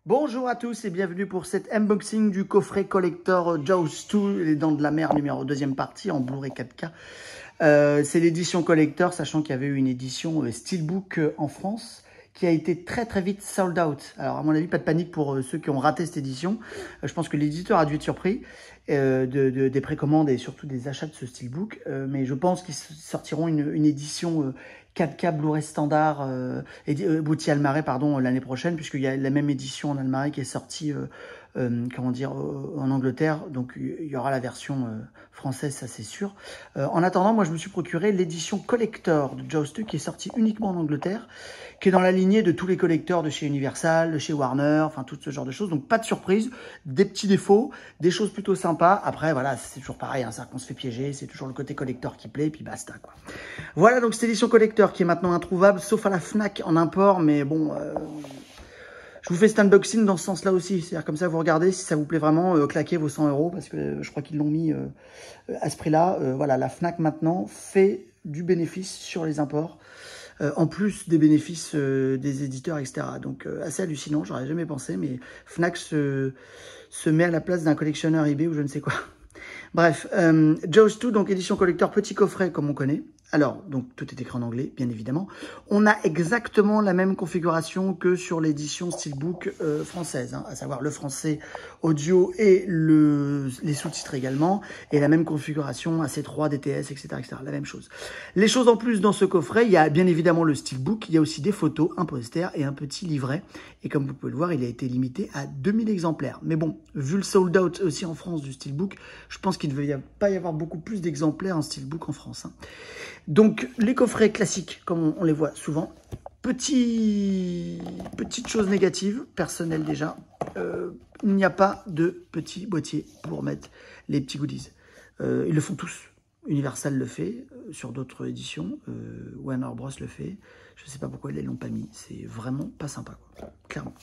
Bonjour à tous et bienvenue pour cet unboxing du coffret collector Jaws 2, Les Dents de la Mer, numéro 2e partie en Blu-ray 4K. C'est l'édition collector, sachant qu'il y avait eu une édition Steelbook en France qui a été très vite sold out. Alors à mon avis, pas de panique pour ceux qui ont raté cette édition. Je pense que l'éditeur a dû être surpris des précommandes et surtout des achats de ce Steelbook. Mais je pense qu'ils sortiront une édition 4K Blu-ray standard Bouti Almaray l'année prochaine, puisqu'il y a la même édition en Almaray qui est sortie en Angleterre. Donc il y aura la version française, ça c'est sûr. En attendant, moi je me suis procuré l'édition collector de Jaws 2 qui est sortie uniquement en Angleterre, qui est dans la lignée de tous les collecteurs de chez Universal, de chez Warner, enfin tout ce genre de choses. Donc pas de surprise, des petits défauts, des choses plutôt sympas. Après voilà, c'est toujours pareil, hein, c'est qu'on se fait piéger, c'est toujours le côté collector qui plaît, et puis basta quoi. Voilà donc cette édition collector qui est maintenant introuvable, sauf à la Fnac en import, mais bon... je vous fais cet unboxing dans ce sens-là aussi. C'est-à-dire comme ça, vous regardez, si ça vous plaît vraiment, claquez vos 100 €, parce que je crois qu'ils l'ont mis à ce prix-là. Voilà, la Fnac maintenant fait du bénéfice sur les imports, en plus des bénéfices des éditeurs, etc. Donc assez hallucinant, j'aurais jamais pensé, mais Fnac se met à la place d'un collectionneur eBay ou je ne sais quoi. Bref, Jaws 2, donc édition collector, petit coffret comme on connaît. Alors, donc tout est écrit en anglais, bien évidemment. On a exactement la même configuration que sur l'édition Steelbook française, hein, à savoir le français audio et les sous-titres également, et la même configuration AC3, DTS, etc., etc., la même chose. Les choses en plus dans ce coffret, il y a bien évidemment le Steelbook, il y a aussi des photos, un poster et un petit livret. Et comme vous pouvez le voir, il a été limité à 2000 exemplaires. Mais bon, vu le sold out aussi en France du Steelbook, je pense qu'il ne devait pas y avoir beaucoup plus d'exemplaires en Steelbook en France, hein. Donc, les coffrets classiques, comme on les voit souvent. Petite chose négative, personnelle déjà, il n'y a pas de petit boîtier pour mettre les petits goodies. Ils le font tous. Universal le fait, sur d'autres éditions. Warner Bros le fait. Je ne sais pas pourquoi ils ne l'ont pas mis. C'est vraiment pas sympa, quoi, clairement.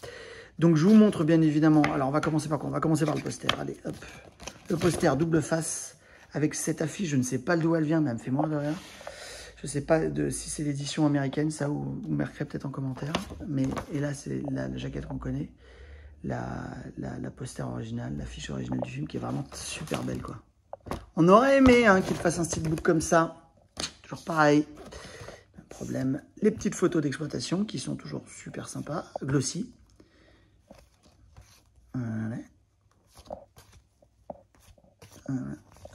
Donc, je vous montre bien évidemment. Alors, on va commencer par quoi? On va commencer par le poster. Allez, hop. Le poster double face avec cette affiche. Je ne sais pas d'où elle vient, mais elle me fait moins de rien. Je ne sais pas si c'est l'édition américaine, ça, ou vous marquerez peut-être en commentaire. Mais, et là, c'est la jaquette qu'on connaît. La poster originale, l'affiche originale du film, qui est vraiment super belle, quoi. On aurait aimé hein, qu'il fasse un steelbook comme ça. Toujours pareil. Pas de problème. Les petites photos d'exploitation, qui sont toujours super sympas. Glossy. Voilà. Voilà.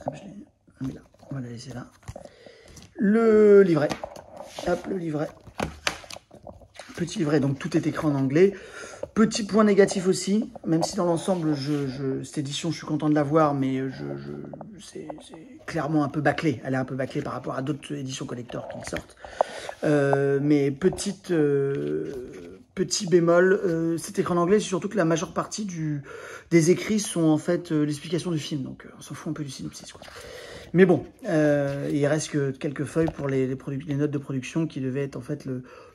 Hop, je l'ai mis là. On va la laisser là. Le livret, hop, le livret, petit livret, donc tout est écrit en anglais. Petit point négatif aussi, même si dans l'ensemble, cette édition, je suis content de l'avoir, mais c'est clairement un peu bâclé. Elle est un peu bâclée par rapport à d'autres éditions collector qui sortent. Mais petit bémol, c'est écrit en anglais, c'est surtout que la majeure partie des écrits sont en fait l'explication du film, donc on s'en fout un peu du synopsis, quoi. Mais bon, il reste que quelques feuilles pour les notes de production qui devaient être en fait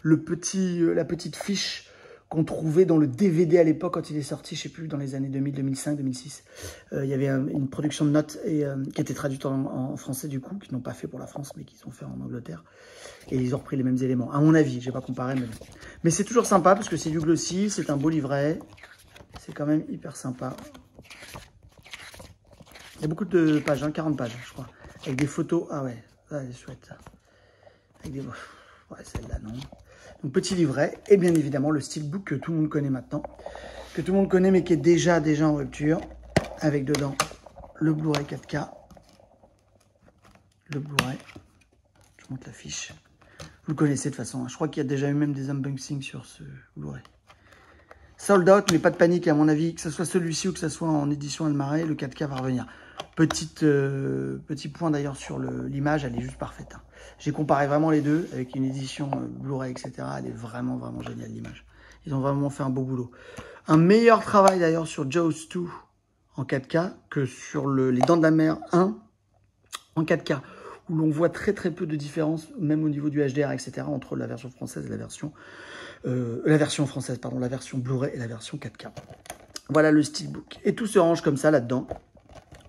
la petite fiche qu'on trouvait dans le DVD à l'époque quand il est sorti, je sais plus, dans les années 2000, 2005, 2006. Il y avait une production de notes qui était traduite en français du coup, qu'ils n'ont pas fait pour la France, mais qu'ils ont fait en Angleterre. Et ils ont repris les mêmes éléments. À mon avis, j'ai pas comparé, mais c'est toujours sympa parce que c'est du glossy, c'est un beau livret. C'est quand même hyper sympa. Il y a beaucoup de pages, hein, 40 pages, je crois. Avec des photos. Ah ouais, ça, elle est chouette. Avec des... Ouais, celle-là, non. Donc, petit livret. Et bien évidemment, le steelbook que tout le monde connaît maintenant. Que tout le monde connaît, mais qui est déjà en rupture. Avec dedans le Blu-ray 4K. Le Blu-ray. Je vous montre la fiche. Vous le connaissez de toute façon. Hein. Je crois qu'il y a déjà eu même des unboxings sur ce Blu-ray. Sold out, mais pas de panique à mon avis. Que ce soit celui-ci ou que ce soit en édition Almaray, le 4K va revenir. Petit point d'ailleurs sur l'image, elle est juste parfaite. Hein. J'ai comparé vraiment les deux avec une édition Blu-ray, etc. Elle est vraiment géniale l'image. Ils ont vraiment fait un beau boulot. Un meilleur travail d'ailleurs sur Jaws 2 en 4K que sur les Dents de la Mer 1 en 4K. Où l'on voit très peu de différence, même au niveau du HDR, etc. entre la version française et la version française, pardon, la version Blu-ray et la version 4K. Voilà le steelbook. Et tout se range comme ça là-dedans.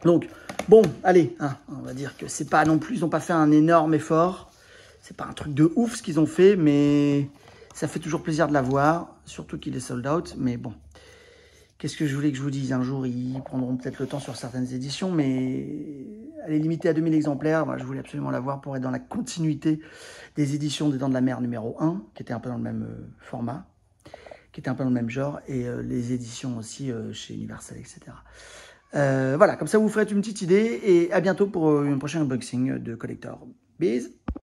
Donc, bon, allez, hein, on va dire que c'est pas non plus, ils n'ont pas fait un énorme effort. C'est pas un truc de ouf ce qu'ils ont fait, mais ça fait toujours plaisir de l'avoir, surtout qu'il est sold out. Mais bon, Qu'est-ce que je voulais que je vous dise? Un jour, ils prendront peut-être le temps sur certaines éditions, mais elle est limitée à 2000 exemplaires. Moi, je voulais absolument l'avoir pour être dans la continuité des éditions des Dents de la Mer numéro 1, qui était un peu dans le même format, qui était un peu dans le même genre, et les éditions aussi chez Universal, etc. Voilà, comme ça vous ferez une petite idée, et à bientôt pour une prochaine unboxing de collector. Bisous!